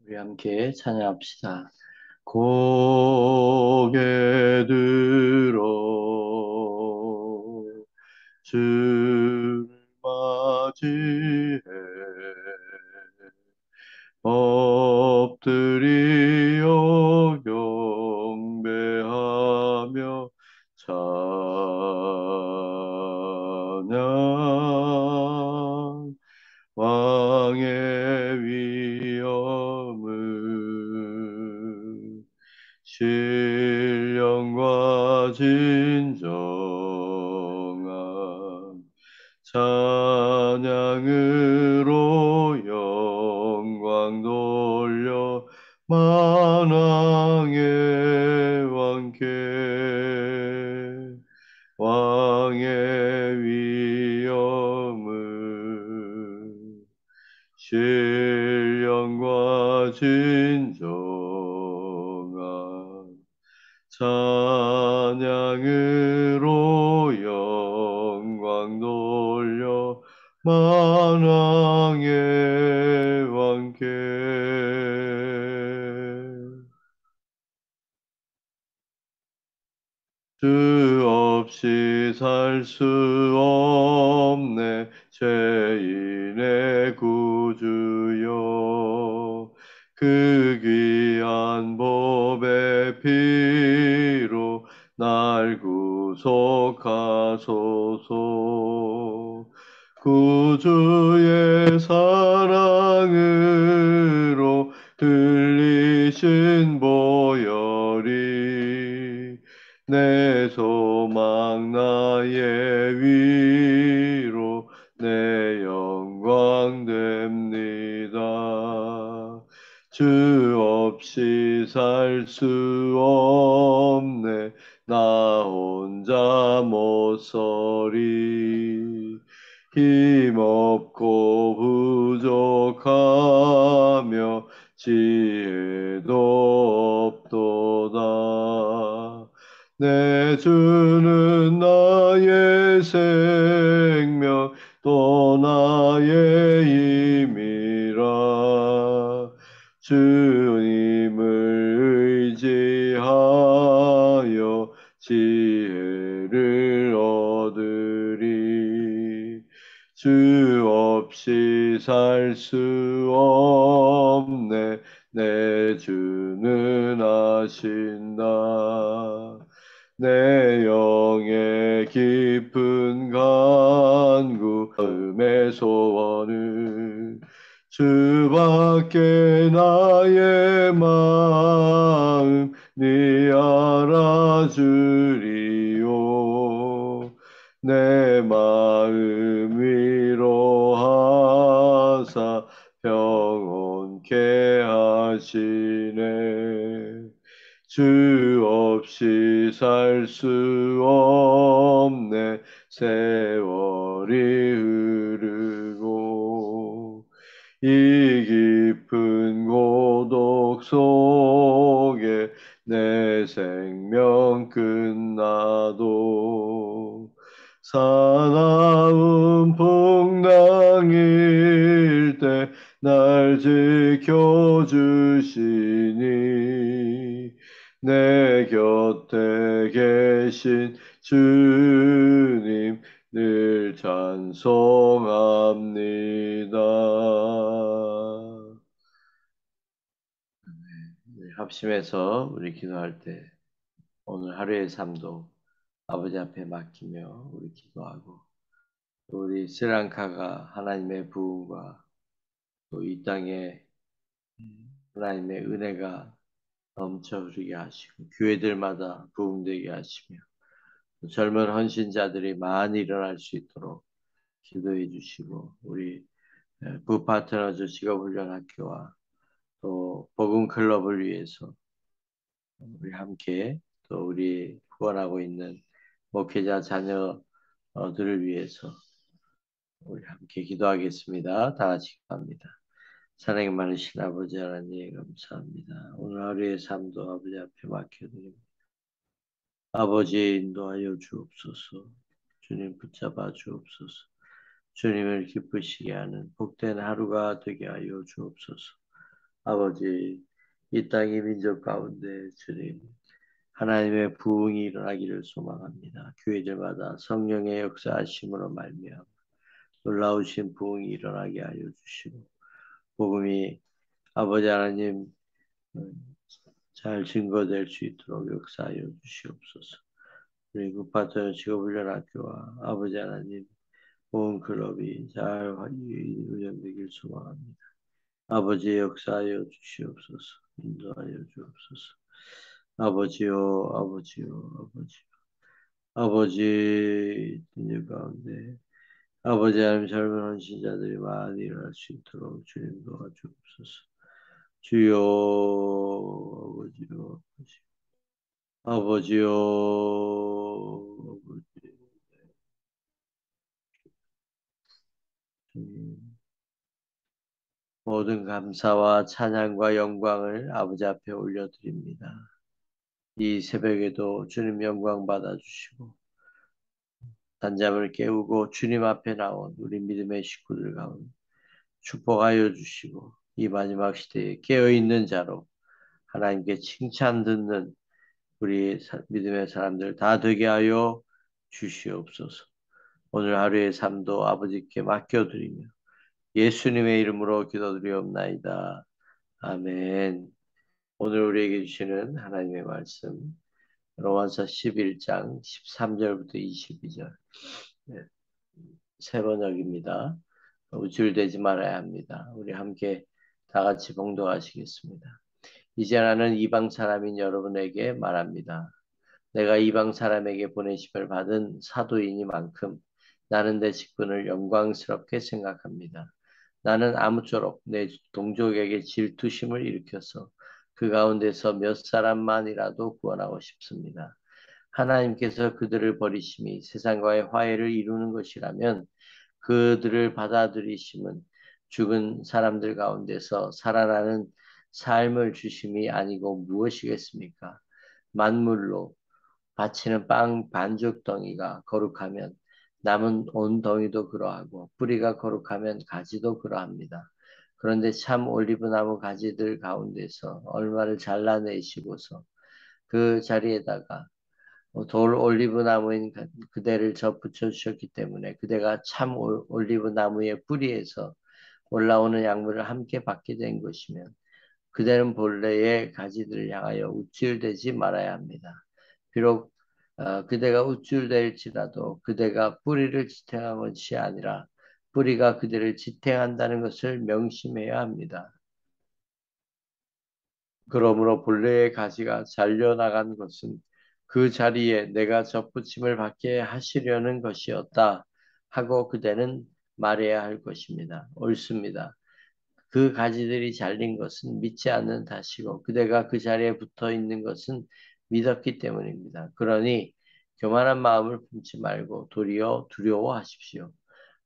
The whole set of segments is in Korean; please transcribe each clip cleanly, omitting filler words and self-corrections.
우리 함께 찬양합시다. 고개 들어 주를 맞이해 엎드리어 경배하며 찬양 왕의 위엄을 신령과 진정한 찬양으로 영광 돌려 만왕의 왕께 왕의 위엄을 신령과 진정한 찬양으로 영광 돌려 만왕의 왕께 주 없이 살 수 없네 죄인의 구주여 그 귀한 법의 피로 날 구속하소서 구주의 사랑으로 흘리신 보혈이 내 소망 나의 위로 내 영광 됩니다. 주 없이 살 수 없네 나 혼자 못 서리 힘없고 부족하며 지혜도 없도다 내 주는 나의 생명 또 나의 힘이라 주님을 의지하여 지혜를 얻으리 주 없이 살 수 없네 내 주는 아신다 내 영의 깊은 간구 마음의 소원을 주밖에 나의 마음 네 알아주리요 내 마음 위로하사 평온케 하시네 주 없이 살 수 없네 세월이 흐르고 이 깊은 고독 속에 내 생명 끝나도 사나운 풍랑일 때 날 지켜주시니 내 곁에 계신 주님 늘 찬송합니다. 네, 합심해서 우리 기도할 때 오늘 하루의 삶도 아버지 앞에 맡기며 우리 기도하고 또 우리 스리랑카가 하나님의 부흥과 또 이 땅에 하나님의 은혜가 넘쳐 흐르게 하시고 교회들마다 부흥되게 하시며 젊은 헌신자들이 많이 일어날 수 있도록 기도해 주시고 우리 부파트너즈 직업훈련학교와 또 복음클럽을 위해서 우리 함께 또 우리 후원하고 있는 목회자 자녀들을 위해서 우리 함께 기도하겠습니다. 다 같이 기도합니다. 사랑이 많으신 아버지 하나님 감사합니다. 오늘 하루의 삶도 아버지 앞에 맡겨드립니다. 아버지 인도하여 주옵소서. 주님 붙잡아 주옵소서. 주님을 기쁘시게 하는 복된 하루가 되게 하여 주옵소서. 아버지, 이 땅의 민족 가운데 주님, 하나님의 부흥이 일어나기를 소망합니다. 교회들마다 성령의 역사하심으로 말미암아 놀라우신 부흥이 일어나게 하여 주시고, 복음이 아버지 하나님 음, 잘 증거될 수 있도록 역사하여 주시옵소서. 우리 구파트 직업훈련학교와 아버지 하나님 보험 클럽이 잘 운영되길 소망합니다. 아버지의 역사하여 주시옵소서. 인도하여 주옵소서. 아버지요, 아버지요, 아버지. 아버지, 인류 가운데 아버지 하나님 젊은 헌신자들이 많이 일어날 수 있도록 주님 도와주옵소서. 주여, 아버지요, 아버지요, 아버지. 주님. 모든 감사와 찬양과 영광을 아버지 앞에 올려드립니다. 이 새벽에도 주님 영광 받아주시고 단잠을 깨우고 주님 앞에 나온 우리 믿음의 식구들 가운데 축복하여 주시고 이 마지막 시대에 깨어있는 자로 하나님께 칭찬 듣는 우리 믿음의 사람들 다 되게 하여 주시옵소서. 오늘 하루의 삶도 아버지께 맡겨드리며 예수님의 이름으로 기도드리옵나이다. 아멘. 오늘 우리에게 주시는 하나님의 말씀 로마서 11장 13절부터 22절 세 번역입니다. 우쭐대지 말아야 합니다. 우리 함께 다 같이 봉독하시겠습니다. 이제 나는 이방 사람인 여러분에게 말합니다. 내가 이방 사람에게 보내심을 받은 사도이니만큼 나는 내 직분을 영광스럽게 생각합니다. 나는 아무쪼록 내 동족에게 질투심을 일으켜서 그 가운데서 몇 사람만이라도 구원하고 싶습니다. 하나님께서 그들을 버리심이 세상과의 화해를 이루는 것이라면 그들을 받아들이심은 죽은 사람들 가운데서 살아나는 삶을 주심이 아니고 무엇이겠습니까? 만물로 바치는 빵 반죽 덩이가 거룩하면 남은 온 덩이도 그러하고 뿌리가 거룩하면 가지도 그러합니다. 그런데 참 올리브나무 가지들 가운데서 얼마를 잘라내시고서 그 자리에다가 돌 올리브 나무인 그대를 접붙여 주셨기 때문에 그대가 참 올리브 나무의 뿌리에서 올라오는 약물을 함께 받게 된 것이면 그대는 본래의 가지들을 향하여 우쭐대지 말아야 합니다. 비록 그대가 우쭐댈지라도 그대가 뿌리를 지탱한 것이 아니라 뿌리가 그대를 지탱한다는 것을 명심해야 합니다. 그러므로 본래의 가지가 잘려나간 것은 그 자리에 내가 접붙임을 받게 하시려는 것이었다 하고 그대는 말해야 할 것입니다. 옳습니다. 그 가지들이 잘린 것은 믿지 않는 탓이고 그대가 그 자리에 붙어 있는 것은 믿었기 때문입니다. 그러니 교만한 마음을 품지 말고 도리어 두려워하십시오.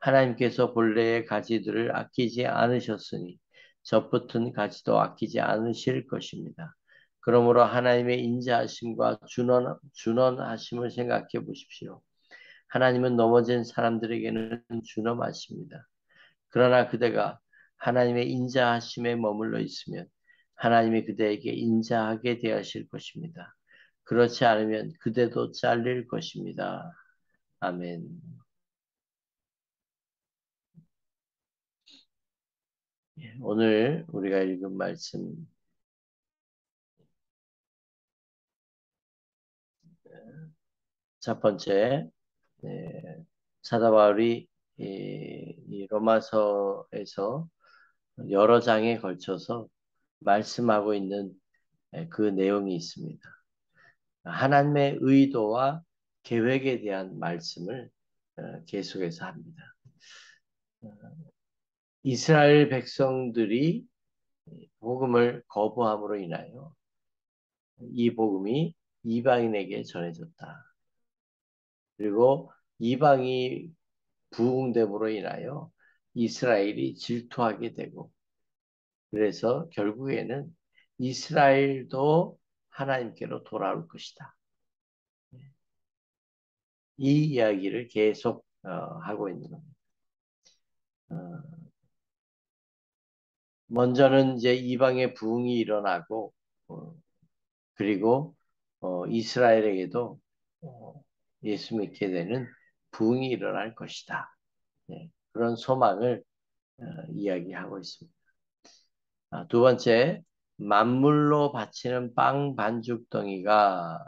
하나님께서 본래의 가지들을 아끼지 않으셨으니 젖붙은 가지도 아끼지 않으실 것입니다. 그러므로 하나님의 인자하심과 준원하심을 생각해 보십시오. 하나님은 넘어진 사람들에게는 준엄하십니다. 그러나 그대가 하나님의 인자하심에 머물러 있으면 하나님이 그대에게 인자하게 대하실 것입니다. 그렇지 않으면 그대도 잘릴 것입니다. 아멘. 오늘 우리가 읽은 말씀 첫 번째 사도 바울이 이 로마서에서 여러 장에 걸쳐서 말씀하고 있는 그 내용이 있습니다. 하나님의 의도와 계획에 대한 말씀을 계속해서 합니다. 이스라엘 백성들이 복음을 거부함으로 인하여 이 복음이 이방인에게 전해졌다. 그리고 이방이 부흥됨으로 인하여 이스라엘이 질투하게 되고 그래서 결국에는 이스라엘도 하나님께로 돌아올 것이다. 이 이야기를 계속 하고 있는 겁니다. 어, 먼저는 이제 이방의 부흥이 일어나고, 그리고 이스라엘에게도 예수 믿게 되는 부흥이 일어날 것이다. 네, 그런 소망을 이야기하고 있습니다. 두 번째, 만물로 바치는 빵 반죽덩이가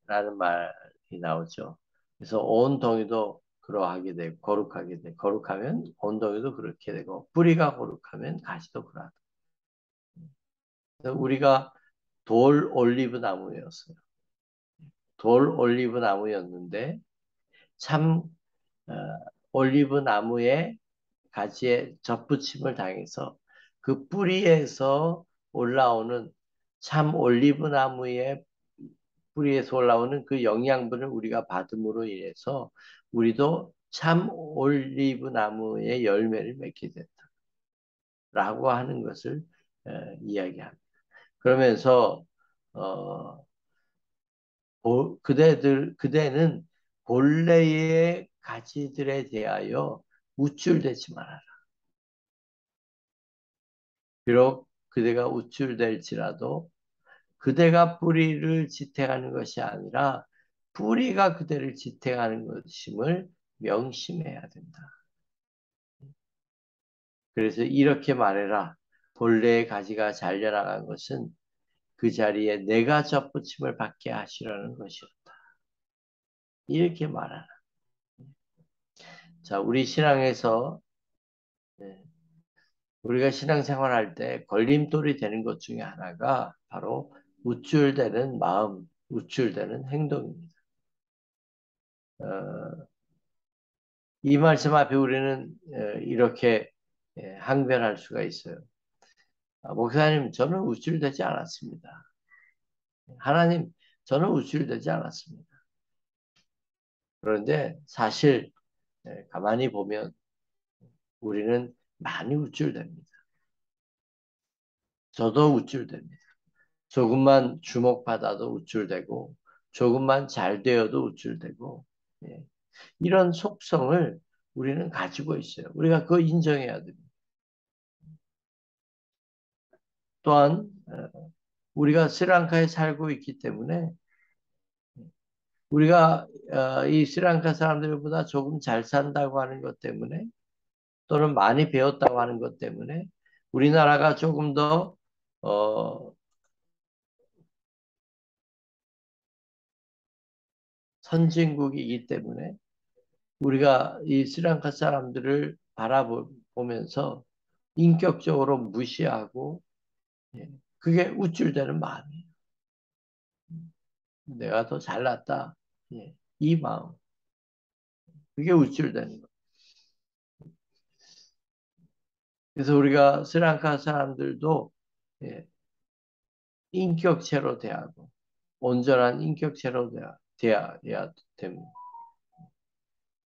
라는 말이 나오죠. 그래서 온 덩이도 그러하게 되고 거룩하게 되고 거룩하면 온 덩이도 그렇게 되고 뿌리가 거룩하면 가지도 그러하다. 그래서 우리가 돌 올리브 나무였어요. 돌 올리브 나무였는데 참 어, 올리브 나무의 가지에 접붙임을 당해서 그 뿌리에서 올라오는 참 올리브 나무의 뿌리에서 올라오는 그 영양분을 우리가 받음으로 인해서 우리도 참 올리브 나무의 열매를 맺게 된다라고 하는 것을 이야기합니다. 그러면서 어, 그대는 본래의 가지들에 대하여 우쭐대지 말아라. 비록 그대가 우쭐댈지라도 그대가 뿌리를 지탱하는 것이 아니라 뿌리가 그대를 지탱하는 것임을 명심해야 된다. 그래서 이렇게 말해라. 본래의 가지가 잘려나간 것은 그 자리에 내가 접붙임을 받게 하시려는 것이었다. 이렇게 말하라. 자, 우리 신앙에서 예, 우리가 신앙생활할 때 걸림돌이 되는 것 중에 하나가 바로 우쭐대는 마음, 우쭐대는 행동입니다. 어, 이 말씀 앞에 우리는 이렇게 항변할 수가 있어요. 목사님, 저는 우쭐대지 않았습니다. 하나님, 저는 우쭐대지 않았습니다. 그런데 사실 가만히 보면 우리는 많이 우쭐댑니다. 저도 우쭐댑니다. 조금만 주목받아도 우쭐대고 조금만 잘 되어도 우쭐대고 예. 이런 속성을 우리는 가지고 있어요. 우리가 그거 인정해야 됩니다. 또한 우리가 스리랑카에 살고 있기 때문에 우리가 이 스리랑카 사람들보다 조금 잘 산다고 하는 것 때문에 또는 많이 배웠다고 하는 것 때문에 우리나라가 조금 더 어, 선진국이기 때문에 우리가 이 스리랑카 사람들을 바라보면서 인격적으로 무시하고 예, 그게 우쭐대는 마음이에요. 내가 더 잘났다. 예, 이 마음. 그게 우쭐대는 거예요. 그래서 우리가 스리랑카 사람들도 예, 인격체로 대하고 온전한 인격체로 대해야 됩니다.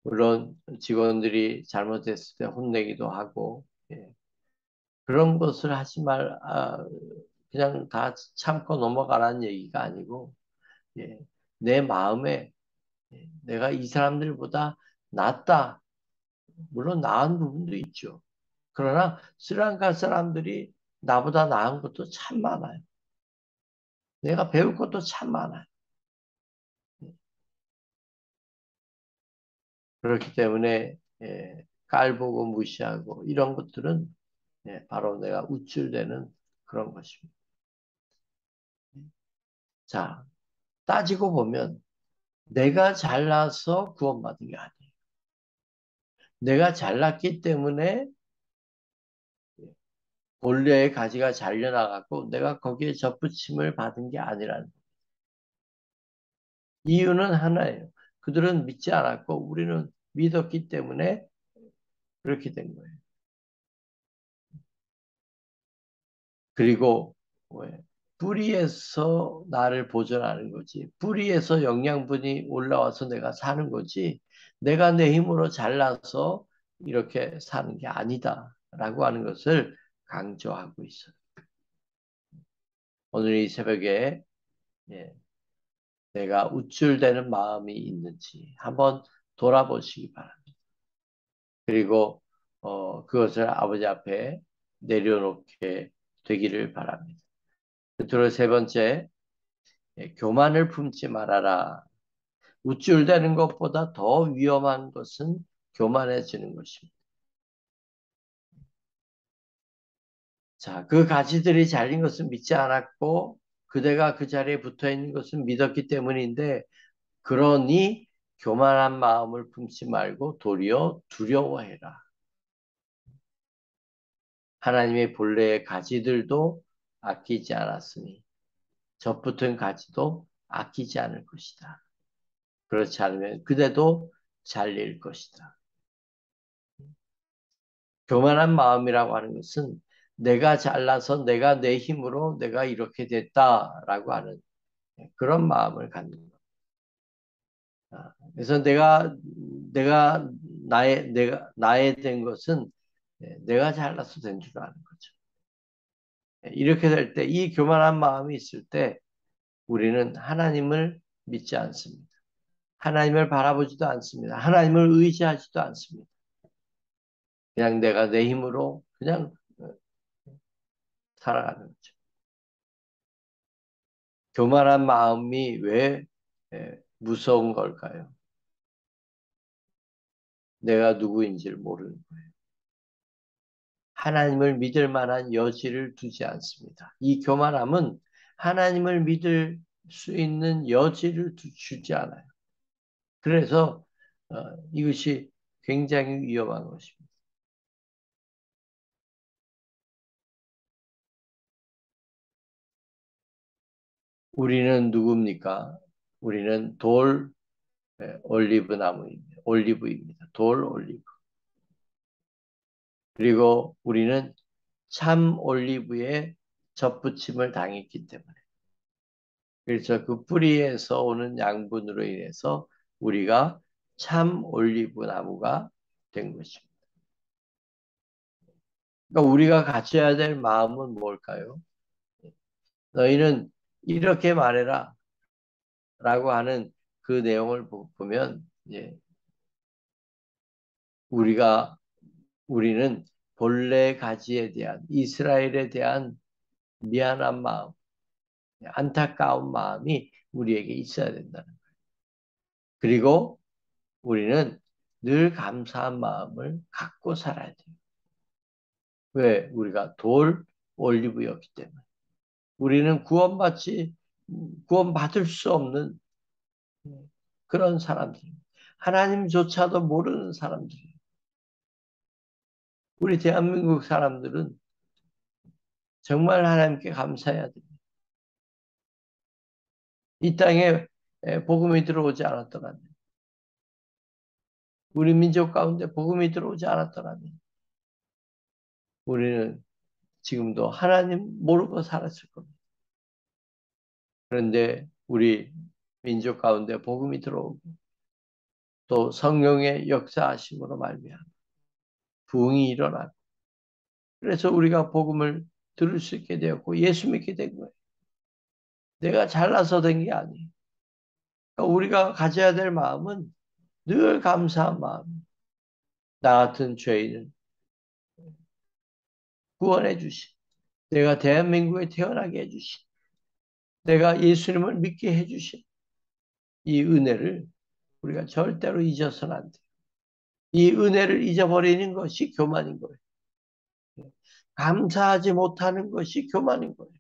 물론 직원들이 잘못했을 때 혼내기도 하고 예, 그런 것을 하지 그냥 다 참고 넘어가라는 얘기가 아니고 예, 내 마음에 내가 이 사람들보다 낫다. 물론 나은 부분도 있죠. 그러나 스리랑카 사람들이 나보다 나은 것도 참 많아요. 내가 배울 것도 참 많아요. 그렇기 때문에 깔보고 무시하고 이런 것들은 바로 내가 우쭐대는 그런 것입니다. 자, 따지고 보면 내가 잘나서 구원받은 게 아니에요. 내가 잘났기 때문에 본래의 가지가 잘려나갔고 내가 거기에 접붙임을 받은 게 아니라는 이유는 하나예요. 그들은 믿지 않았고 우리는 믿었기 때문에 그렇게 된 거예요. 그리고 왜? 뿌리에서 나를 보존하는 거지. 뿌리에서 영양분이 올라와서 내가 사는 거지. 내가 내 힘으로 잘나서 이렇게 사는 게 아니다라고 하는 것을 강조하고 있어요. 오늘 이 새벽에 예, 내가 우쭐대는 마음이 있는지 한번 돌아보시기 바랍니다. 그리고 그것을 아버지 앞에 내려놓게 되기를 바랍니다. 끝으로 세 번째, 교만을 품지 말아라. 우쭐대는 것보다 더 위험한 것은 교만해지는 것입니다. 자, 그 가지들이 잘린 것은 믿지 않았고 그대가 그 자리에 붙어 있는 것은 믿었기 때문인데 그러니 교만한 마음을 품지 말고 도리어 두려워해라. 하나님의 본래의 가지들도 아끼지 않았으니 젖붙은 가지도 아끼지 않을 것이다. 그렇지 않으면 그대도 잘릴 것이다. 교만한 마음이라고 하는 것은 내가 잘나서 내가 내 힘으로 내가 이렇게 됐다라고 하는 그런 마음을 갖는 것. 그래서 나의 된 것은 내가 잘나서 된 줄 아는 거죠. 이렇게 될 때, 이 교만한 마음이 있을 때 우리는 하나님을 믿지 않습니다. 하나님을 바라보지도 않습니다. 하나님을 의지하지도 않습니다. 그냥 내가 내 힘으로 그냥 살아가는 거죠. 교만한 마음이 왜 무서운 걸까요? 내가 누구인지를 모르는 거예요. 하나님을 믿을 만한 여지를 두지 않습니다. 이 교만함은 하나님을 믿을 수 있는 여지를 주지 않아요. 그래서 이것이 굉장히 위험한 것입니다. 우리는 누굽니까? 우리는 올리브 나무입니다. 올리브입니다. 돌 올리브. 그리고 우리는 참 올리브에 접붙임을 당했기 때문에. 그래서 그 뿌리에서 오는 양분으로 인해서 우리가 참 올리브 나무가 된 것입니다. 그러니까 우리가 가져야 될 마음은 뭘까요? 너희는 이렇게 말해라 라고 하는 그 내용을 보면 우리가 우리는 본래 가지에 대한 이스라엘에 대한 미안한 마음, 안타까운 마음이 우리에게 있어야 된다는 거예요. 그리고 우리는 늘 감사한 마음을 갖고 살아야 돼요. 왜? 우리가 돌 올리브였기 때문에. 우리는 구원받을 수 없는 그런 사람들입니다. 하나님조차도 모르는 사람들이에요. 우리 대한민국 사람들은 정말 하나님께 감사해야 됩니다. 이 땅에 복음이 들어오지 않았더라면, 우리 민족 가운데 복음이 들어오지 않았더라면, 우리는 지금도 하나님 모르고 살았을 겁니다. 그런데 우리 민족 가운데 복음이 들어오고 또 성령의 역사하심으로 말미암아 부흥이 일어나고 그래서 우리가 복음을 들을 수 있게 되었고 예수 믿게 된 거예요. 내가 잘나서 된 게 아니에요. 그러니까 우리가 가져야 될 마음은 늘 감사한 마음. 나 같은 죄인을 구원해 주신, 내가 대한민국에 태어나게 해 주신, 내가 예수님을 믿게 해 주신 이 은혜를 우리가 절대로 잊어서는 안 돼요. 이 은혜를 잊어버리는 것이 교만인 거예요. 감사하지 못하는 것이 교만인 거예요.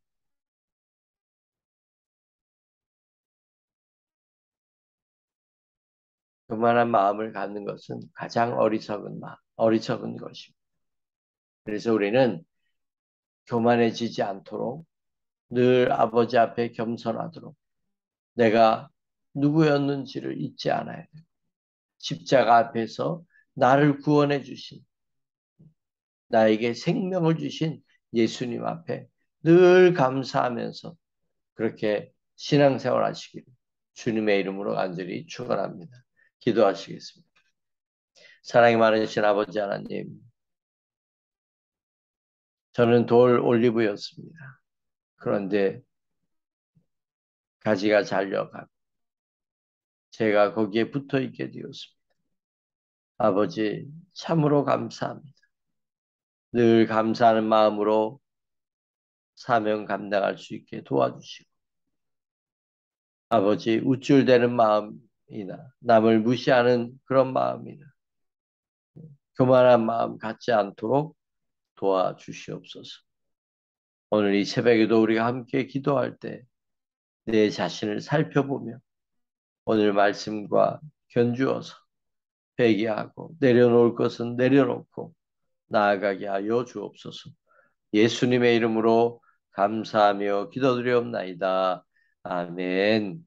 교만한 마음을 갖는 것은 가장 어리석은 것입니다. 그래서 우리는 교만해지지 않도록 늘 아버지 앞에 겸손하도록 내가 누구였는지를 잊지 않아야 돼요. 십자가 앞에서 나를 구원해 주신, 나에게 생명을 주신 예수님 앞에 늘 감사하면서 그렇게 신앙생활 하시기를 주님의 이름으로 간절히 축원합니다. 기도하시겠습니다. 사랑이 많으신 아버지 하나님, 저는 돌 올리브였습니다. 그런데 가지가 잘려가고 제가 거기에 붙어 있게 되었습니다. 아버지, 참으로 감사합니다. 늘 감사하는 마음으로 사명 감당할 수 있게 도와주시고, 아버지, 우쭐대는 마음이나 남을 무시하는 그런 마음이나 교만한 마음 갖지 않도록 도와주시옵소서. 오늘 이 새벽에도 우리가 함께 기도할 때 내 자신을 살펴보며 오늘 말씀과 견주어서 회개하고 내려놓을 것은 내려놓고 나아가게 하여 주옵소서. 예수님의 이름으로 감사하며 기도드리옵나이다. 아멘.